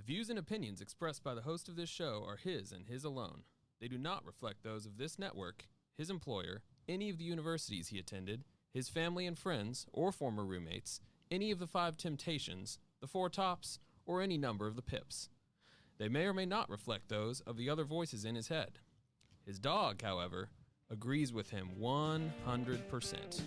views and opinions expressed by the host of this show are his and his alone. They do not reflect those of this network, his employer, any of the universities he attended, his family and friends, or former roommates, any of the 5 Temptations, the 4 Tops, or any number of the Pips. They may or may not reflect those of the other voices in his head. His dog, however, agrees with him 100%.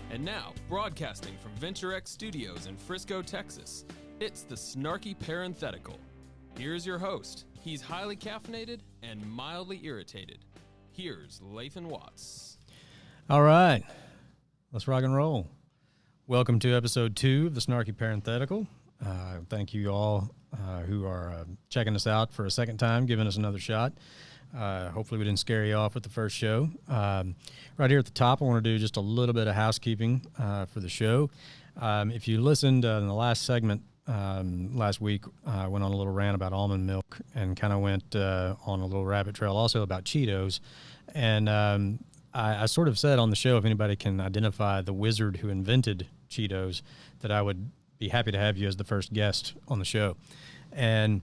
And now, broadcasting from Venture X Studios in Frisco, Texas, it's the Snarky Parenthetical. Here's your host. He's highly caffeinated and mildly irritated. Here's Lathan Watts. All right, let's rock and roll. Welcome to episode 2 of the Snarky Parenthetical. Thank you all who are checking us out for a second time, giving us another shot. Hopefully we didn't scare you off with the first show. Right here at the top, I want to do just a little bit of housekeeping for the show. If you listened in the last segment last week, I went on a little rant about almond milk and kind of went on a little rabbit trail also about Cheetos. And I sort of said on the show, if anybody can identify the wizard who invented Cheetos, that I would be happy to have you as the first guest on the show. And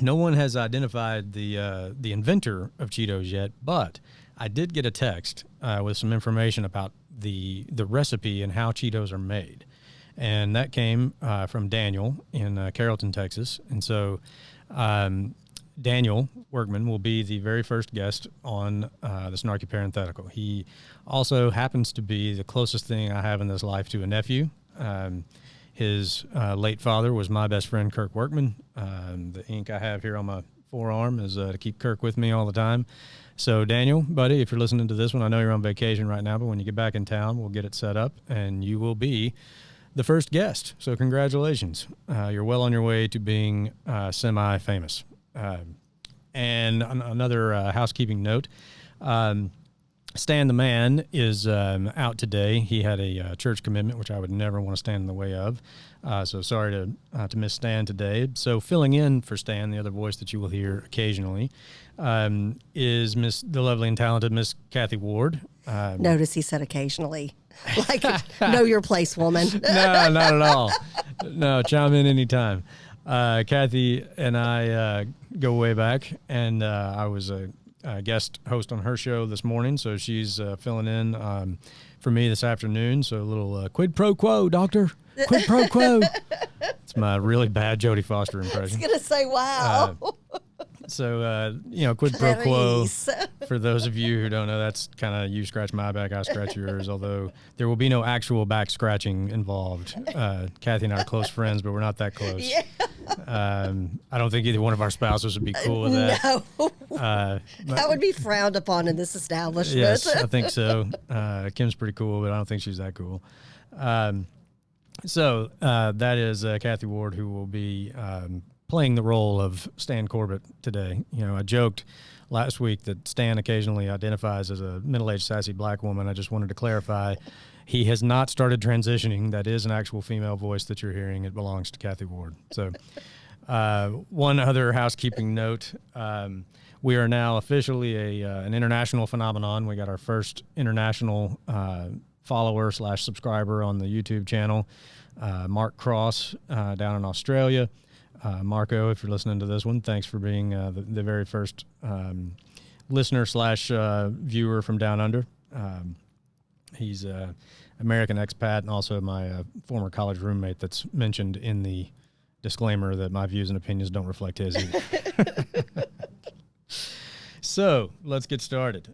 no one has identified the inventor of Cheetos yet, but I did get a text with some information about the recipe and how Cheetos are made. And that came from Daniel in Carrollton, Texas. And so Daniel Workman will be the very first guest on the Snarky Parenthetical. He also happens to be the closest thing I have in this life to a nephew. His late father was my best friend, Kirk Workman. The ink I have here on my forearm is to keep Kirk with me all the time. So, Daniel, buddy, if you're listening to this one, I know you're on vacation right now, but when you get back in town, we'll get it set up, and you will be the first guest. So, congratulations. You're well on your way to being semi-famous. And another housekeeping note, Stan the Man is out today. He had a church commitment, which I would never want to stand in the way of. So sorry to miss Stan today. So filling in for Stan, the other voice that you will hear occasionally, is the lovely and talented Miss Kathy Ward. Notice he said occasionally. Like, know your place, woman. No, not at all. No, chime in anytime. Kathy and I go way back, and I was a guest host on her show this morning, so she's filling in for me this afternoon. So a little quid pro quo, doctor. Quid pro quo. It's my really bad Jodie Foster impression. I was going to say, wow. Quid pro quo, for those of you who don't know, that's kind of you scratch my back, I scratch yours, although there will be no actual back scratching involved. Kathy and I are close friends, but we're not that close. Yeah. I don't think either one of our spouses would be cool with that. No. That would be frowned upon in this establishment. Yes, I think so. Kim's pretty cool, but I don't think she's that cool. So that is Kathy Ward, who will be playing the role of Stan Corbett today. You know, I joked last week that Stan occasionally identifies as a middle-aged sassy black woman. I just wanted to clarify, he has not started transitioning. That is an actual female voice that you're hearing. It belongs to Kathy Ward. So one other housekeeping note, we are now officially an international phenomenon. We got our first international follower/subscriber on the YouTube channel, Mark Cross down in Australia. Marco, if you're listening to this one, thanks for being the very first listener/viewer from down under. He's an American expat and also my former college roommate that's mentioned in the disclaimer that my views and opinions don't reflect his either. So let's get started.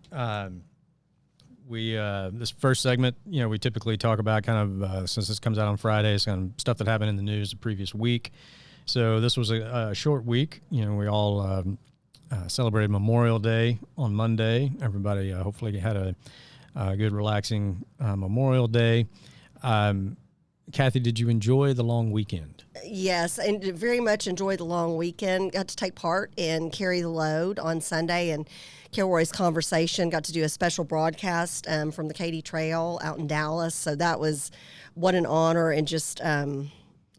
This first segment, we typically talk about kind of, since this comes out on Fridays, kind of stuff that happened in the news the previous week. So this was a short week. We all celebrated Memorial Day on Monday. Everybody hopefully had a good, relaxing Memorial Day. Kathy, did you enjoy the long weekend? Yes, and very much enjoyed the long weekend. Got to take part and carry the load on Sunday and Kilroy's Conversation. Got to do a special broadcast from the Katy Trail out in Dallas. So that was what an honor, and just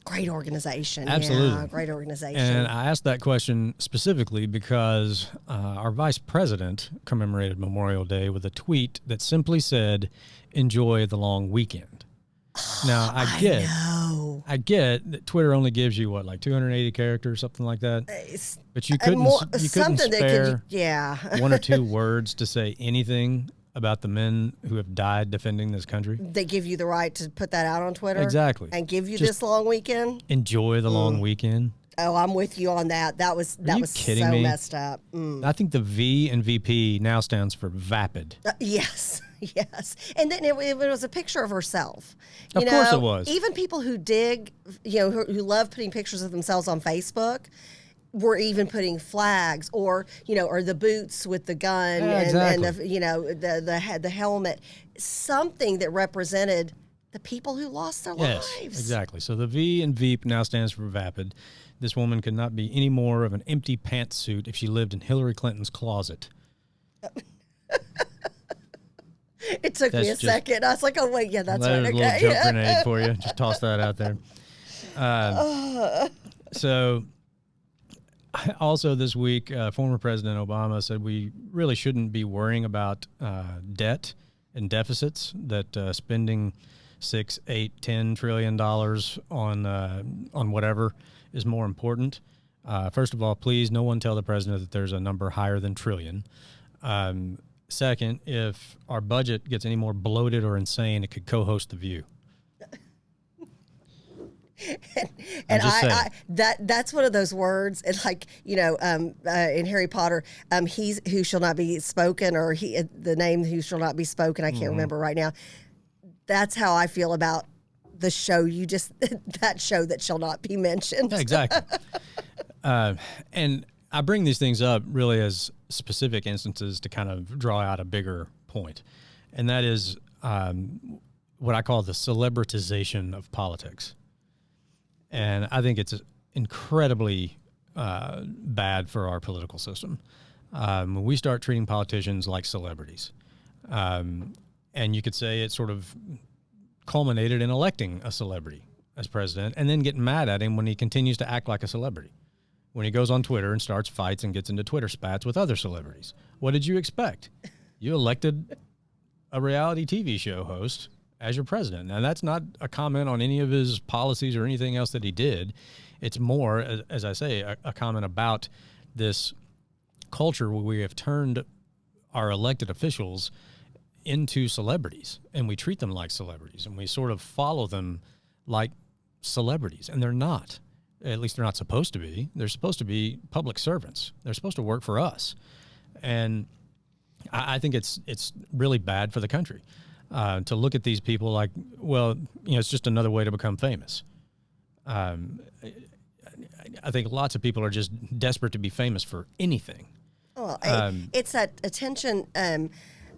Great organization. Absolutely. Yeah, great organization. And I asked that question specifically because our vice president commemorated Memorial Day with a tweet that simply said, "Enjoy the long weekend." Now, I get that Twitter only gives you, what, like 280 characters, something like that? But you couldn't spare one or two words to say anything about the men who have died defending this country. They give you the right to put that out on Twitter? Exactly. And give you Just this long weekend? Enjoy the long weekend. Oh, I'm with you on that. That was kidding so me? messed up. I think the V in VP now stands for vapid. Yes, yes. And then it was a picture of herself. Of course it was. Even people who dig, who love putting pictures of themselves on Facebook, were even putting flags or the boots with the gun exactly. and the helmet, something that represented the people who lost their lives. Exactly. So the V in Veep now stands for vapid. This woman could not be any more of an empty pantsuit if she lived in Hillary Clinton's closet. It took me a second. I was like, oh, wait, yeah, that's right. Okay. A little jump grenade for you. Just toss that out there. So also this week, former President Obama said we really shouldn't be worrying about debt and deficits, that spending $6, $8, $10 trillion on whatever is more important. First of all, please, no one tell the president that there's a number higher than trillion. Second, if our budget gets any more bloated or insane, it could co-host The View. And that's one of those words. It's like in Harry Potter, he's who shall not be spoken, or the name who shall not be spoken. I can't remember right now. That's how I feel about the show. That show that shall not be mentioned. Yeah, exactly. And I bring these things up really as specific instances to kind of draw out a bigger point, and that is what I call the celebritization of politics. And I think it's incredibly bad for our political system. When we start treating politicians like celebrities, and you could say it sort of culminated in electing a celebrity as president and then getting mad at him when he continues to act like a celebrity. When he goes on Twitter and starts fights and gets into Twitter spats with other celebrities. What did you expect? You elected a reality TV show host as your president. Now, that's not a comment on any of his policies or anything else that he did. It's more, as I say, a comment about this culture where we have turned our elected officials into celebrities, and we treat them like celebrities, and we sort of follow them like celebrities, and they're not. At least they're not supposed to be. They're supposed to be public servants. They're supposed to work for us. And I think it's really bad for the country to look at these people like, well, it's just another way to become famous. I think lots of people are just desperate to be famous for anything. Well, it's that attention.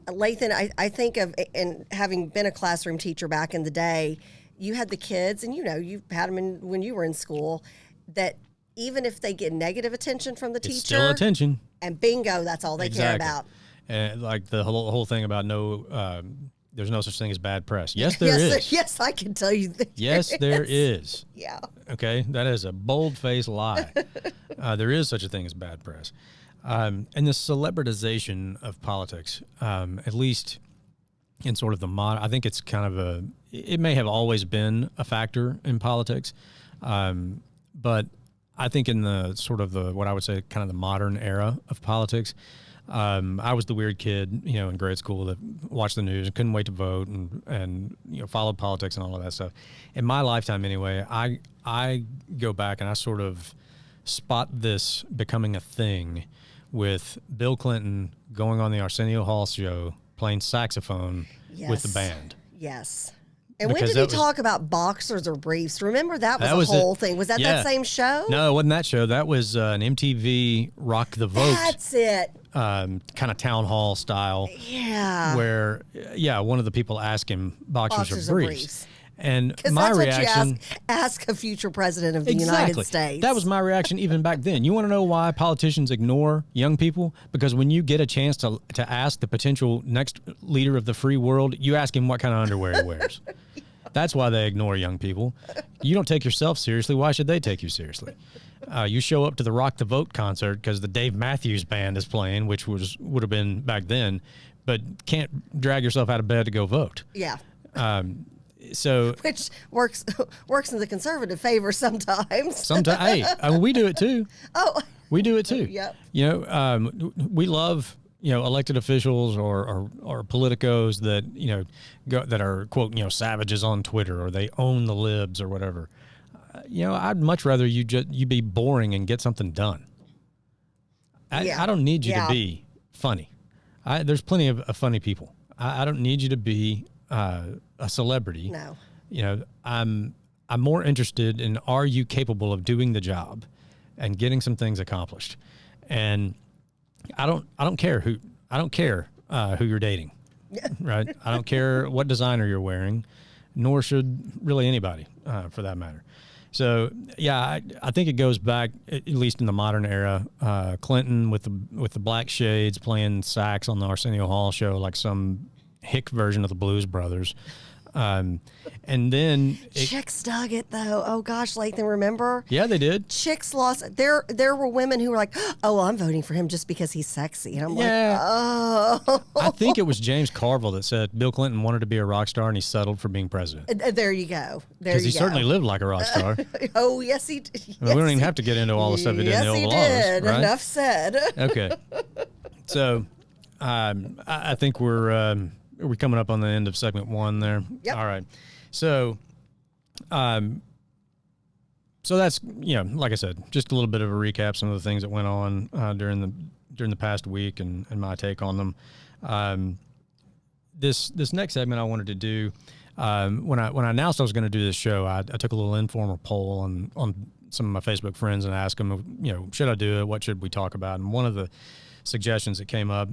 Lathan, I think of, and having been a classroom teacher back in the day, you had the kids, and you had them when you were in school, that even if they get negative attention from the teacher, still attention. And bingo, that's all they care about. And like the whole thing about there's no such thing as bad press. Yes, there is. Yes, I can tell you that. Yes, there is. Yeah. Okay, that is a bold-faced lie. There is such a thing as bad press. And the celebritization of politics, at least in sort of the I think it's kind of it may have always been a factor in politics, but I think in the sort of what I would say kind of the modern era of politics, I was the weird kid, in grade school that watched the news and couldn't wait to vote and followed politics and all of that stuff. In my lifetime, anyway, I go back and I sort of spot this becoming a thing with Bill Clinton going on the Arsenio Hall show playing saxophone with the band. Yes. And when did he talk about boxers or briefs? Remember that was a whole thing. Was that that same show? No, it wasn't that show. That was an MTV Rock the Vote. That's it. Kind of town hall style. Yeah. Where, one of the people asked him boxers or briefs. And my that's reaction, what you ask a future president of the United States. That was my reaction even back then. You want to know why politicians ignore young people? Because when you get a chance to ask the potential next leader of the free world, you ask him what kind of underwear he wears. That's why they ignore young people. You don't take yourself seriously. Why should they take you seriously? You show up to the Rock the Vote concert because the Dave Matthews Band is playing, which would have been back then, but can't drag yourself out of bed to go vote. Yeah. So which works in the conservative favor sometimes. Sometimes, hey, we do it too. Oh, we do it too. Yep. You know, we love elected officials or politicos that that are quote savages on Twitter, or they own the libs or whatever. I'd much rather you be boring and get something done. I don't need you to be funny. There's plenty of funny people. I don't need you to be a celebrity. No. I'm more interested in, are you capable of doing the job and getting some things accomplished? And I don't care who you're dating. Right? I don't care what designer you're wearing, nor should really anybody for that matter. So yeah, I think it goes back, at least in the modern era. Clinton with the black shades playing sax on the Arsenio Hall show like some hick version of the Blues Brothers. And then chicks dug it though. Oh gosh, Lathan, remember? Yeah, they did. Chicks lost. There were women who were like, "Oh, well, I'm voting for him just because he's sexy." And I'm like, "Oh." I think it was James Carville that said Bill Clinton wanted to be a rock star and he settled for being president. There you go. Because he certainly lived like a rock star. Oh yes, he did. Yes, we don't even have to get into all the stuff he did in the Oval Office. Yes, he did. Right? Enough said. Okay. So, I think we're coming up on the end of segment 1 there. Yep. All right. So, so that's, like I said, just a little bit of a recap, some of the things that went on during the past week and my take on them. This next segment I wanted to do, when I announced I was going to do this show, I took a little informal poll on some of my Facebook friends and asked them, should I do it? What should we talk about? And one of the suggestions that came up,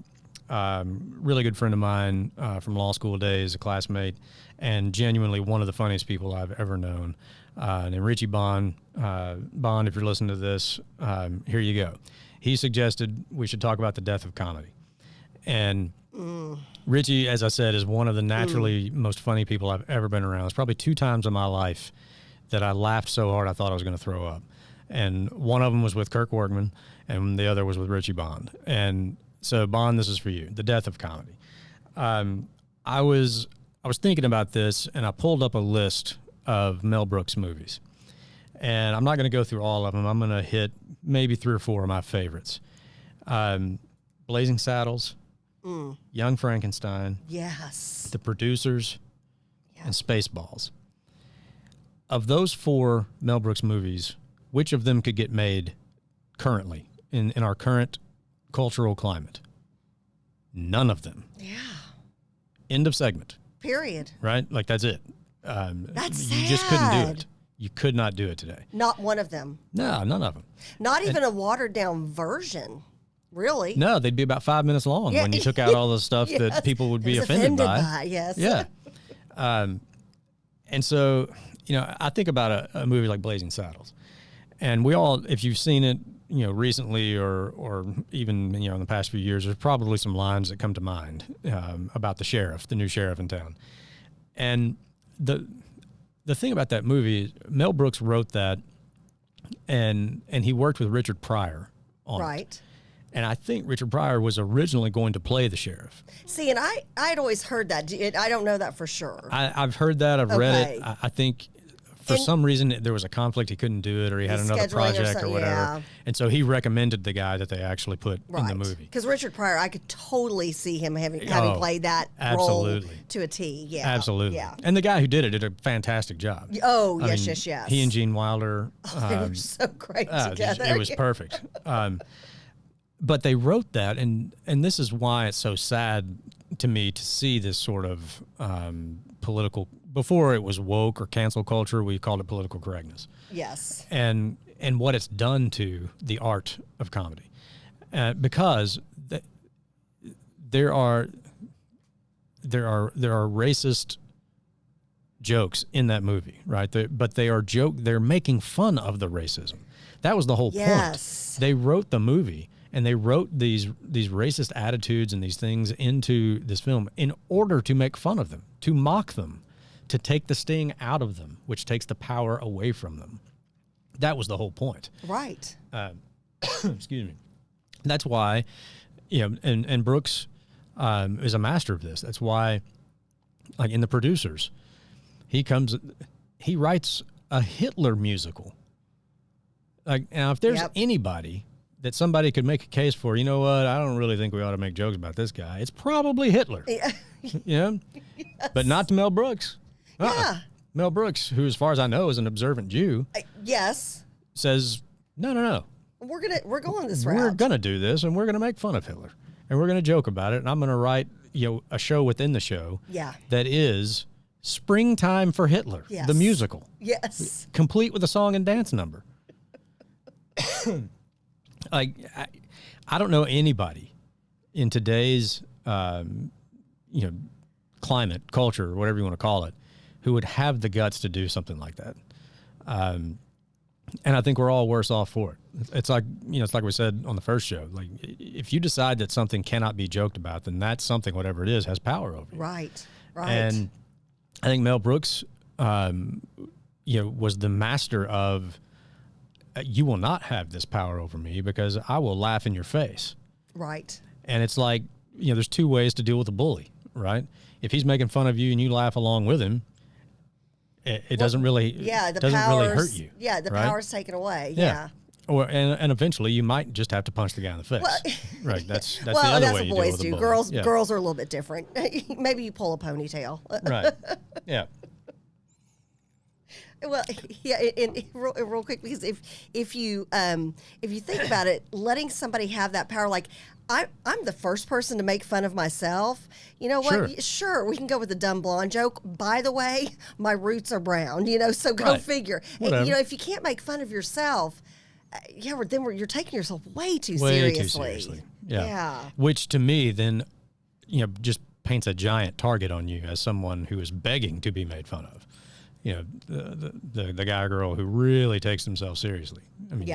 really good friend of mine from law school days, a classmate, and genuinely one of the funniest people I've ever known, named Richie Bond. Bond, if you're listening to this, here you go. He suggested we should talk about the death of comedy. And Richie, as I said, is one of the naturally most funny people I've ever been around. It's probably 2 times in my life that I laughed so hard I thought I was going to throw up. And one of them was with Kirk Workman, and the other was with Richie Bond. And so, Bond, this is for you. The death of comedy. I was thinking about this, and I pulled up a list of Mel Brooks movies. And I'm not going to go through all of them. I'm going to hit maybe 3 or 4 of my favorites. Blazing Saddles, Young Frankenstein, yes, The Producers, and Spaceballs. Of those 4 Mel Brooks movies, which of them could get made currently in our current cultural climate? None of them. Yeah. End of segment. Period. Right? Like, that's it. That's you just couldn't do it. You could not do it today. Not one of them. No, none of them. Not even a watered down version. Really? No, they'd be about 5 minutes long when you took out all the stuff that people would be offended by. Yes. Yeah. And so, I think about a movie like Blazing Saddles, and we all, if you've seen it, recently or even, in the past few years, there's probably some lines that come to mind about the new sheriff in town. And the thing about that movie, Mel Brooks wrote that, and he worked with Richard Pryor on it. And I think Richard Pryor was originally going to play the sheriff. See, and I'd always heard that. I don't know that for sure. I've heard that. I've read it. I think for some reason there was a conflict. He couldn't do it, or he had another project or whatever. Yeah. And so he recommended the guy that they actually put in the movie. Because Richard Pryor, I could totally see him having played that role to a T. Yeah. Absolutely. Yeah. And the guy who did it did a fantastic job. Oh, yes. He and Gene Wilder. They were so great together. It was perfect. But they wrote that, and this is why it's so sad to me to see this sort of political. Before it was woke or cancel culture, we called it political correctness. Yes. And what it's done to the art of comedy, because there are racist jokes in that movie, right? But they're making fun of the racism. That was the whole point. They wrote the movie. And they wrote these racist attitudes and these things into this film in order to make fun of them, to mock them, to take the sting out of them, which takes the power away from them. That was the whole point. Right. Excuse me. That's why, and Brooks is a master of this. That's why, like in The Producers, he writes a Hitler musical. Like, now, if there's anybody that somebody could make a case for, you know what, I don't really think we ought to make jokes about this guy, it's probably Hitler. Yeah. Yes. But not to Mel Brooks. Yeah. Mel Brooks, who, as far as I know, is an observant Jew. Yes. Says, no. We're going this route. We're going to do this, and we're going to make fun of Hitler. And we're going to joke about it, and I'm going to write, a show within the show that is Springtime for Hitler, the musical. Yes. Complete with a song and dance number. Like, I don't know anybody in today's, climate, culture, whatever you want to call it, who would have the guts to do something like that. And I think we're all worse off for it. It's like, it's like we said on the first show. Like, if you decide that something cannot be joked about, then that something, whatever it is, has power over you. Right. And I think Mel Brooks, was the master of, you will not have this power over me because I will laugh in your face. Right. And it's like, there's two ways to deal with a bully, right? If he's making fun of you and you laugh along with him, it doesn't really hurt you. Yeah, the right? power's taken away. Yeah. And eventually you might just have to punch the guy in the face. Well, right. That's the other way you deal with a bully. Girls are a little bit different. Maybe you pull a ponytail. Right. Yeah. Well, yeah, and real quick, because if you think about it, letting somebody have that power, like I'm the first person to make fun of myself. You know what? Sure, we can go with the dumb blonde joke. By the way, my roots are brown. So go figure. And, if you can't make fun of yourself, you're taking yourself way too seriously. Yeah. Which to me then, just paints a giant target on you as someone who is begging to be made fun of. The guy or girl who really takes themselves seriously. I mean,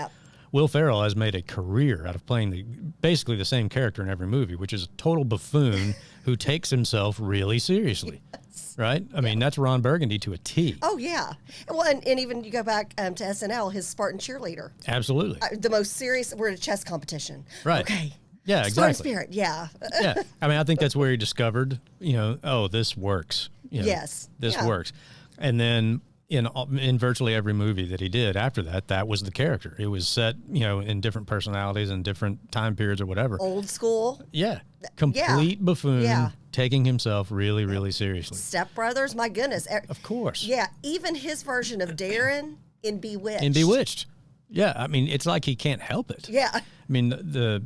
Will Ferrell has made a career out of playing basically the same character in every movie, which is a total buffoon who takes himself really seriously. Yes. Right? I mean, that's Ron Burgundy to a T. Oh, yeah. Well, and even you go back to SNL, his Spartan cheerleader. Absolutely. The most serious, we're at a chess competition. Right. Okay. Yeah, exactly. Spartan spirit, yeah. Yeah. I mean, I think that's where he discovered, this works. Yes. This works. And then in virtually every movie that he did after that, that was the character. It was set, in different personalities and different time periods or whatever. Old school. Yeah. Complete buffoon, taking himself really, really seriously. Step Brothers, my goodness. Of course. Yeah. Even his version of Darren in Bewitched. Yeah. I mean, it's like he can't help it. Yeah. I mean, the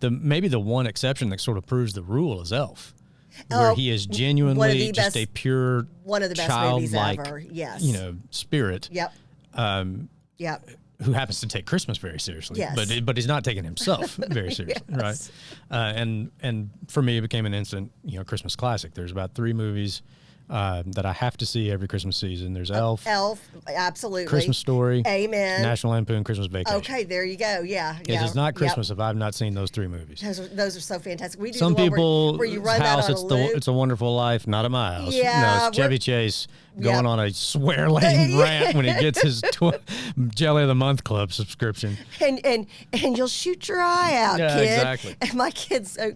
maybe the one exception that sort of proves the rule is Elf. Where he is genuinely just a pure, one of the best movies ever. Yes, spirit. Yep. Yep. Who happens to take Christmas very seriously. Yes. But he's not taking himself very seriously, yes. Right? And for me, it became an instant, Christmas classic. There's about 3 movies that I have to see every Christmas season. There's Elf, absolutely, Christmas Story, Amen, National Lampoon Christmas Vacation. Okay, there you go. Yeah, it is not Christmas if I've not seen those 3 movies. Those are so fantastic. We do some people where you run house. That on It's a Wonderful Life. Not at my house. Yeah, no, it's Chevy Chase going on a swear-laden rant when he gets his Jelly of the Month Club subscription. And you'll shoot your eye out, yeah, kid. Exactly. And my kids, a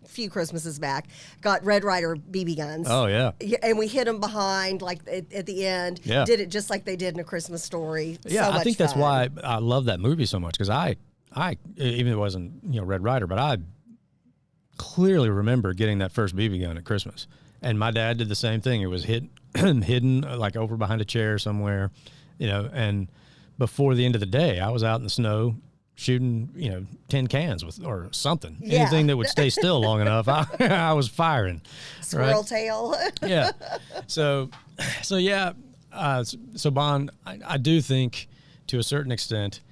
few Christmases back, got Red Ryder BB guns. Oh yeah. And we hit them behind, like at the end. Yeah. Did it just like they did in A Christmas Story. Yeah, so much I think fun. that's why I love that movie so much, because I even if it wasn't Red Ryder, but I clearly remember getting that first BB gun at Christmas. And my dad did the same thing. It was hidden like over behind a chair somewhere, and before the end of the day, I was out in the snow shooting, tin cans or something. Yeah. Anything that would stay still long enough, I was firing. Squirrel right? tail. Yeah. So yeah. So Bon, I do think to a certain extent,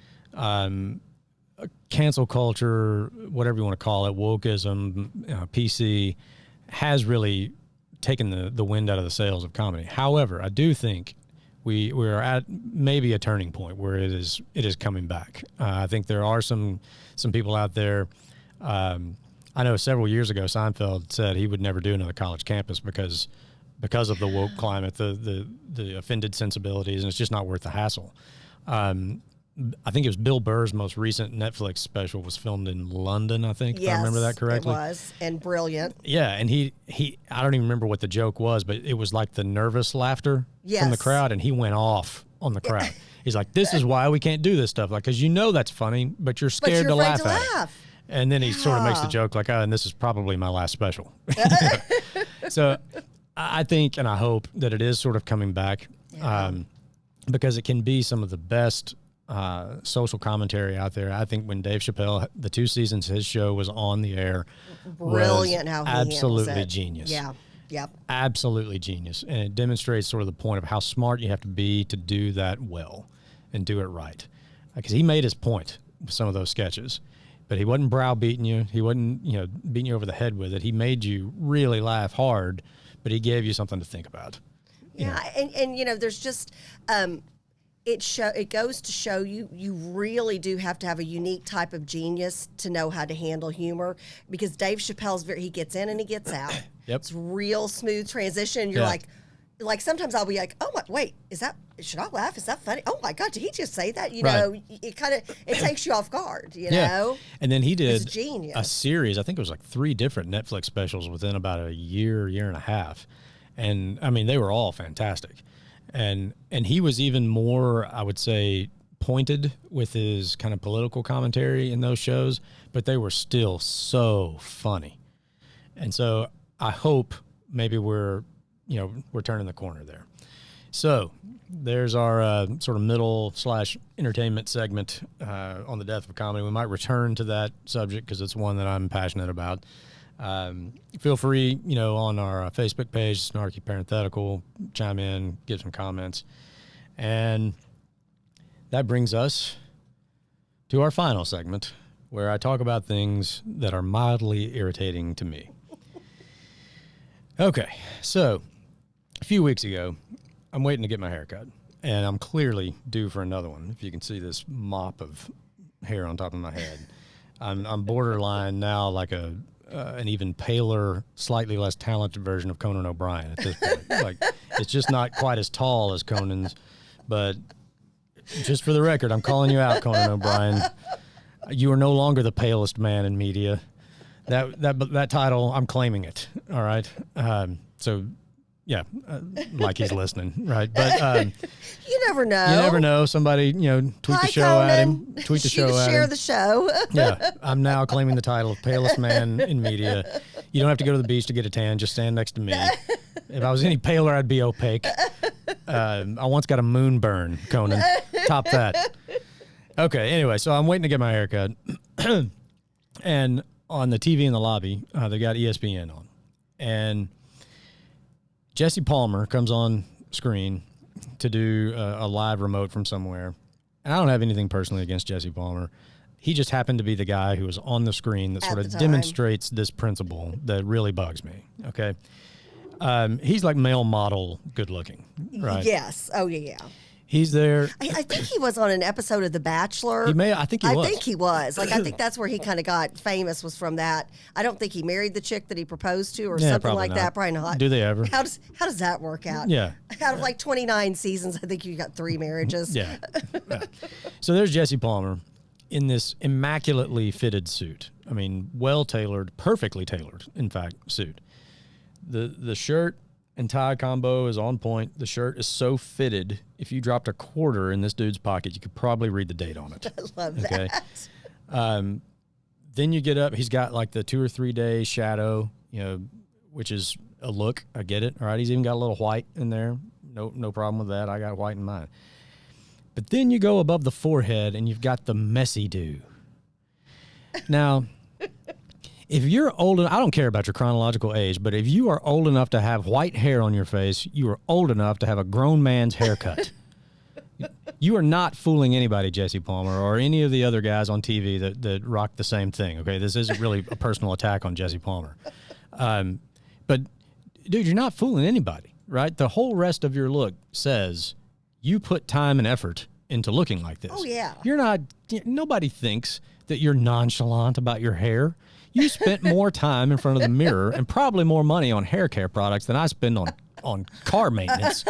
cancel culture, whatever you want to call it, wokeism, PC, has really taken the wind out of the sails of comedy. However, I do think we're at maybe a turning point where it is coming back. I think there are some people out there. I know several years ago Seinfeld said he would never do another college campus because because of the woke climate, the offended sensibilities, and it's just not worth the hassle. I think it was Bill Burr's most recent Netflix special was filmed in London, I think, if I remember that correctly. It was, and brilliant. Yeah, and he I don't even remember what the joke was, but it was like the nervous laughter from the crowd, and he went off on the crowd. He's like, this is why we can't do this stuff, like, because you know that's funny, but you're scared to laugh at it. And then he sort of makes the joke like, oh, and this is probably my last special. So I think and I hope that it is sort of coming back because it can be some of the best social commentary out there. I think when Dave Chappelle, the 2 seasons his show was on the air, brilliant how he absolutely it. Genius. Yeah. Yep. Absolutely genius. And it demonstrates sort of the point of how smart you have to be to do that well and do it right. Because he made his point with some of those sketches, but he wasn't browbeating you. He wasn't, beating you over the head with it. He made you really laugh hard, but he gave you something to think about. Yeah. And there's just, it goes to show you really do have to have a unique type of genius to know how to handle humor, because Dave Chappelle's he gets in and he gets out. Yep. It's real smooth transition. You're like sometimes I'll be like, oh my, wait, should I laugh? Is that funny? Oh my God, did he just say that? It takes you off guard, you know? And then he did genius. a series, I think it was like 3 different Netflix specials within about a year and a half. And I mean, they were all fantastic. And he was even more, I would say, pointed with his kind of political commentary in those shows, but they were still so funny. And so I hope maybe we're turning the corner there. So there's our sort of middle/entertainment segment on the death of comedy. We might return to that subject because it's one that I'm passionate about. Feel free, on our Facebook page, Snarky Parenthetical, chime in, give some comments. And that brings us to our final segment, where I talk about things that are mildly irritating to me. Okay, so a few weeks ago, I'm waiting to get my hair cut, and I'm clearly due for another one. If you can see this mop of hair on top of my head, I'm borderline now like an even paler, slightly less talented version of Conan O'Brien at this point. Like, it's just not quite as tall as Conan's, but just for the record, I'm calling you out, Conan O'Brien. You are no longer the palest man in media. That title, I'm claiming it. All right. So, yeah, like he's listening, right? But you never know. You never know. Somebody, tweet the show Conan. at him. Tweet the show at him. Share the show. Yeah, I'm now claiming the title of palest man in media. You don't have to go to the beach to get a tan. Just stand next to me. If I was any paler, I'd be opaque. I once got a moon burn, Conan. Top that. Okay, anyway, so I'm waiting to get my hair cut. And on the TV in the lobby, they got ESPN on. And Jesse Palmer comes on screen to do a live remote from somewhere. And I don't have anything personally against Jesse Palmer. He just happened to be the guy who was on the screen that sort of demonstrates this principle that really bugs me, okay? He's like male model good looking, right? Yes. Oh, yeah. He's there. I think he was on an episode of The Bachelor. I think he was. I think he was. Like, I think that's where he kind of got famous, was from that. I don't think he married the chick that he proposed to or something like that. Probably not. Do they ever? How does that work out? Yeah. Out of like 29 seasons, I think you got 3 marriages. Yeah. So there's Jesse Palmer in this immaculately fitted suit. I mean, well-tailored, perfectly tailored, in fact, suit. The shirt and tie combo is on point. The shirt is so fitted, if you dropped a quarter in this dude's pocket, you could probably read the date on it. I love that. Then you get up, he's got like the 2 or 3 day shadow, which is a look. I get it. All right. He's even got a little white in there. No problem with that. I got white in mine. But then you go above the forehead and you've got the messy do. Now, if you're old, I don't care about your chronological age, but if you are old enough to have white hair on your face, you are old enough to have a grown man's haircut. You are not fooling anybody, Jesse Palmer, or any of the other guys on TV that rock the same thing, okay? This isn't really a personal attack on Jesse Palmer. But, dude, you're not fooling anybody, right? The whole rest of your look says you put time and effort into looking like this. Oh, yeah. Nobody thinks that you're nonchalant about your hair. You spent more time in front of the mirror and probably more money on hair care products than I spend on on car maintenance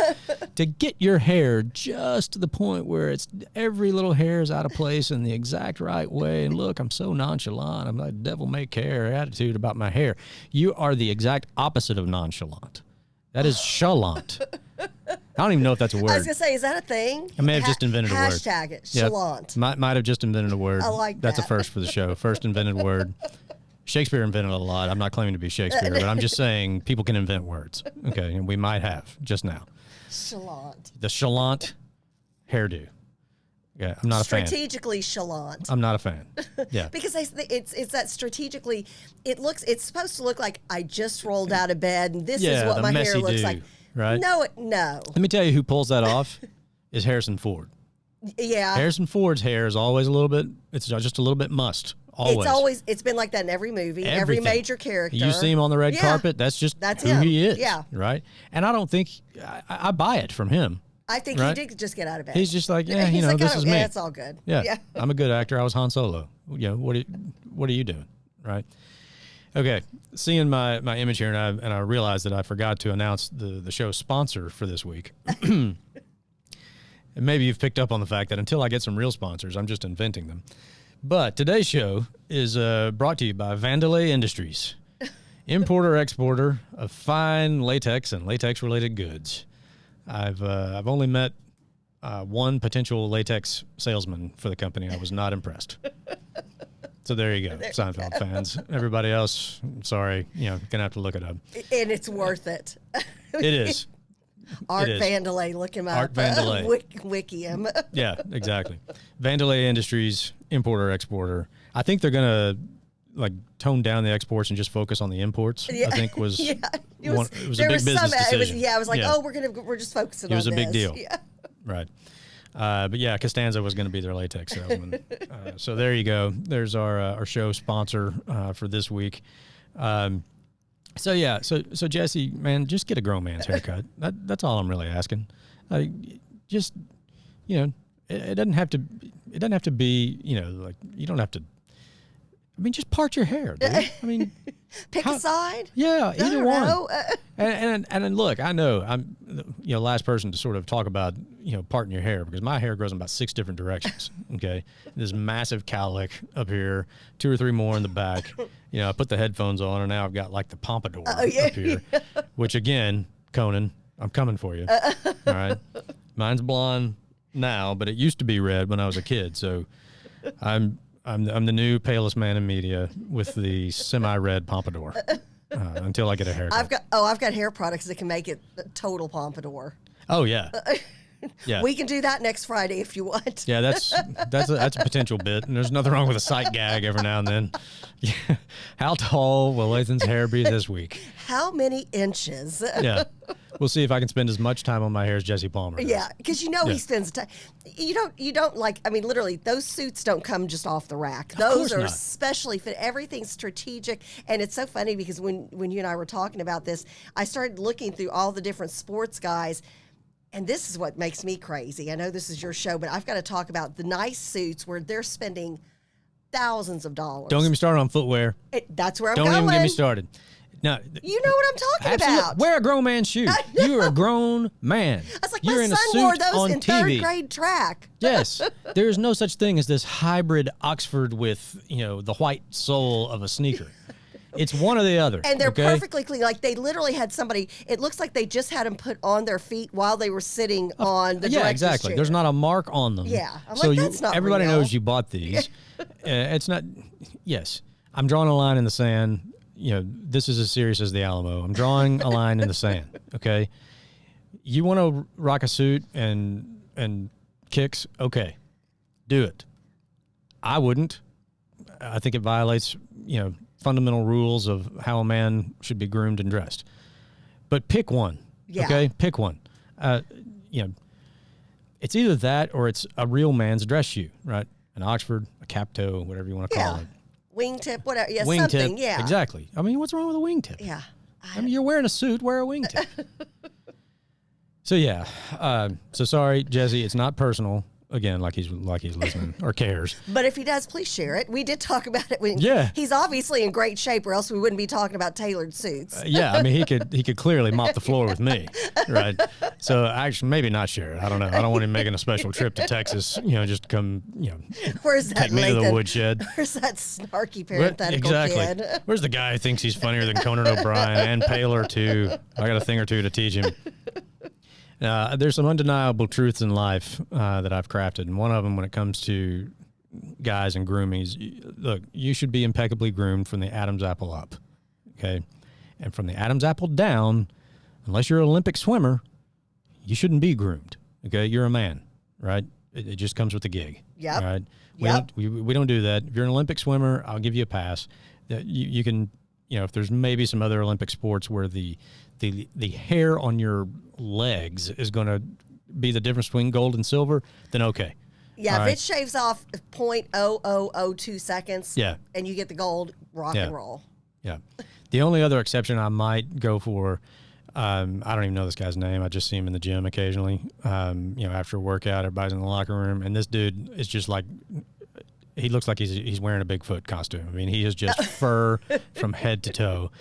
to get your hair just to the point where it's every little hair is out of place in the exact right way. And look, I'm so nonchalant. I'm like devil-may-care attitude about my hair. You are the exact opposite of nonchalant. That is chalant. I don't even know if that's a word. I was going to say, is that a thing? I may have just invented a word. Hashtag it, chalant. Yep. Might have just invented a word. I like That's that. a first for the show. First invented word. Shakespeare invented a lot. I'm not claiming to be Shakespeare, but I'm just saying people can invent words. Okay, and we might have just now. Chalant. The chalant hairdo. Yeah, I'm not a fan. Strategically chalant. I'm not a fan. Yeah. Because it's that strategically, it's supposed to look like I just rolled out of bed and this is what my hair looks like. Right? No. Let me tell you who pulls that off is Harrison Ford. Yeah. Harrison Ford's hair is always it's just a little bit mussed. Always. It's been like that in every movie, Everything. Every major character. You see him on the red carpet, that's who him. he is. Yeah. Right? And I don't think, I buy it from him. I think he did just get out of bed. He's just like, yeah, He's like, this is me. Yeah, it's all good. Yeah. I'm a good actor. I was Han Solo. What are you doing? Right? Okay. Seeing my image here, and I realized that I forgot to announce the show's sponsor for this week. And maybe you've picked up on the fact that until I get some real sponsors, I'm just inventing them. But today's show is brought to you by Vandalay Industries, importer-exporter of fine latex and latex-related goods. I've only met one potential latex salesman for the company. I was not impressed. So there you go, Seinfeld fans. Everybody else, sorry, gonna have to look it up. And it's worth it. It is. Art Vandalay, look him up. Art Vandalay. Wiki him. Yeah, exactly. Vandalay Industries, importer-exporter. I think they're going to tone down the exports and just focus on the imports. Yeah. I think was it was a big business decision. I was like, we're just focusing on this. It was a big deal. Yeah. Right. But yeah, Costanza was going to be their latex salesman. So there you go. There's our show sponsor for this week. So Jesse, man, just get a grown man's haircut. That's all I'm really asking. Just, it doesn't have to. It doesn't have to be. You don't have to. I mean, just part your hair, dude. I mean, pick a side. Yeah, either one. And look, I know I'm last person to sort of talk about parting your hair because my hair grows in about 6 different directions. Okay, this massive cowlick up here, 2 or 3 more in the back. I put the headphones on and now I've got like the pompadour up here, which again, Conan, I'm coming for you. All right, mine's blonde now, but it used to be red when I was a kid. So I'm the new palest man in media with the semi-red pompadour until I get a haircut. I've got hair products that can make it total pompadour. Oh yeah, yeah. We can do that next Friday if you want. Yeah, that's a potential bit, and there's nothing wrong with a sight gag every now and then. Yeah. How tall will Lathan's hair be this week? How many inches? Yeah. We'll see if I can spend as much time on my hair as Jesse Palmer does. Yeah, because he spends time. You don't literally, those suits don't come just off the rack. Those are specially fit. Everything's strategic. And it's so funny because when you and I were talking about this, I started looking through all the different sports guys. And this is what makes me crazy. I know this is your show, but I've got to talk about the nice suits where they're spending thousands of dollars. Don't get me started on footwear. That's where I'm going. Don't even get me started. No, you know what I'm talking about. Wear a grown man's shoes. You're a grown man. I was like, You're my in a son suit wore those on in TV. 3rd grade track. Yes. There is no such thing as this hybrid Oxford with, the white sole of a sneaker. It's one or the other. And they're perfectly clean. Like they literally had somebody, it looks like they just had them put on their feet while they were sitting on the director's exactly. chair. There's not a mark on them. Yeah. I'm like, that's not everybody real. knows you bought these. It's not, yes. I'm drawing a line in the sand. This is as serious as the Alamo. I'm drawing a line in the sand, okay? You want to rock a suit and kicks? Okay. Do it. I wouldn't. I think it violates, fundamental rules of how a man should be groomed and dressed. But pick one, okay? Pick one. It's either that or it's a real man's dress shoe, right? An Oxford, a cap toe, whatever you want to call it. Wingtip, whatever. Yeah, wingtip, something, yeah. Exactly. I mean, what's wrong with a wingtip? Yeah. I mean, you're wearing a suit, wear a wingtip. So, yeah. So, sorry, Jesse, it's not personal. again, like he's listening or cares. But if he does, please share it. We did talk about it. He's obviously in great shape, or else we wouldn't be talking about tailored suits. Yeah, I mean, he could clearly mop the floor with me, right? So actually, maybe not share it. I don't know. I don't want him making a special trip to Texas, just to come, Where's that take me to the woodshed. Where's that snarky parenthetical exactly. kid? Where's the guy who thinks he's funnier than Conan O'Brien and paler too? I got a thing or two to teach him. There's some undeniable truths in life that I've crafted, and one of them, when it comes to guys and grooming, is look, you should be impeccably groomed from the Adam's apple up, okay? And from the Adam's apple down, unless you're an Olympic swimmer, you shouldn't be groomed, okay? You're a man, right? It just comes with the gig, yep. right? Yep. We don't do that. If you're an Olympic swimmer, I'll give you a pass. You can, if there's maybe some other Olympic sports where the hair on your legs is going to be the difference between gold and silver, then okay. Yeah, all if right. it shaves off 0.0002 seconds, and you get the gold, rock and roll. Yeah. The only other exception I might go for, I don't even know this guy's name. I just see him in the gym occasionally. After a workout, everybody's in the locker room, and this dude is just like, he looks like he's wearing a Bigfoot costume. I mean, he is just fur from head to toe,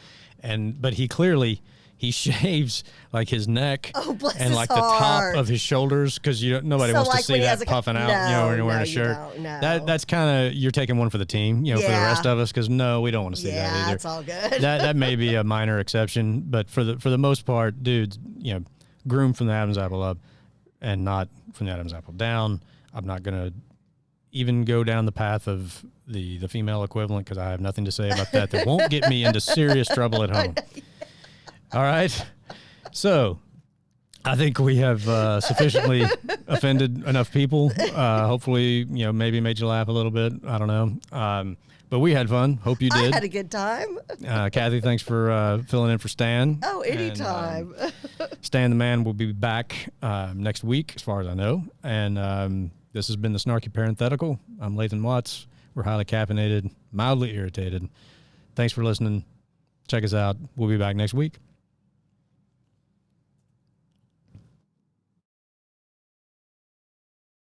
but he shaves like his neck and like the top of his shoulders, because nobody wants to see that puffing out. When you're wearing a shirt. No. That's kind of, you're taking one for the team. For the rest of us, because no, we don't want to see that either. That's all good. that may be a minor exception, but for the most part, dudes, groom from the Adam's apple up, and not from the Adam's apple down. I'm not gonna even go down the path of the female equivalent, because I have nothing to say about that. That won't get me into serious trouble at home. All right. So I think we have sufficiently offended enough people. Hopefully, maybe made you laugh a little bit. I don't know. But we had fun. Hope you did. I had a good time. Kathy, thanks for filling in for Stan. Oh, anytime. Stan the Man will be back next week, as far as I know. And this has been the Snarky Parenthetical. I'm Lathan Watts. We're highly caffeinated, mildly irritated. Thanks for listening. Check us out. We'll be back next week.